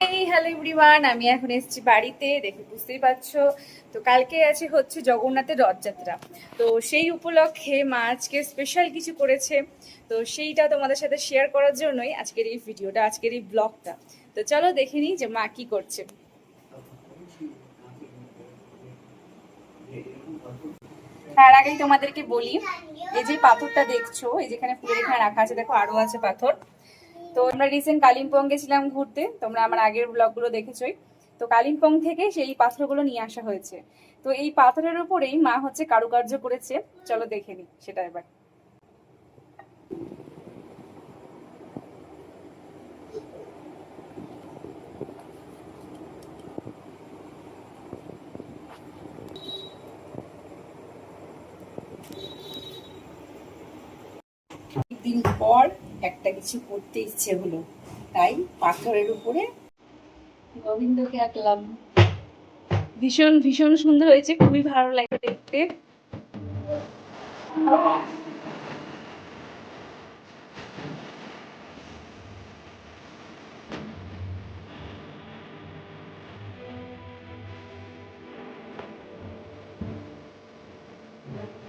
এই hello everyone, আমি এখন এসেছি বাড়িতে, দেখে বুঝতেই পারছো। তো কালকে হচ্ছে জগন্নাথের রথযাত্রা। তো সেই উপলক্ষে মা আজকে স্পেশাল কিছু করেছে। তো সেইটা তোমাদের সাথে শেয়ার করার জন্যই আজকের এই ভিডিওটা, আজকের এই ব্লগটা। তো চলো দেখে নিই যে মা কি করছে। তার আগেই তোমাদেরকে বলি, এই যে পাথরটা দেখছো, এই যেখানে ফুলের এখানে রাখা আছে, দেখো আরো আছে পাথর। তো আমরা রিসেন্ট কালিম্পং গেছিলাম ঘুরতে, তোমরা আমার আগের ব্লগগুলো দেখেছোই। তো কালিম্পং থেকে সেই পাথরগুলো নিয়ে আসা হয়েছে। তো এই পাথরের উপরেই মা হচ্ছে কারুকার্য করেছে। চলো দেখে নি সেটা এবার। দিন পর একটা কিছু করতে ইচ্ছে হলো, তাই পাথরের উপরে গোবিন্দকে আঁকলাম। ভীষণ ভীষণ সুন্দর হয়েছে, খুবই ভালো লাগে দেখতে।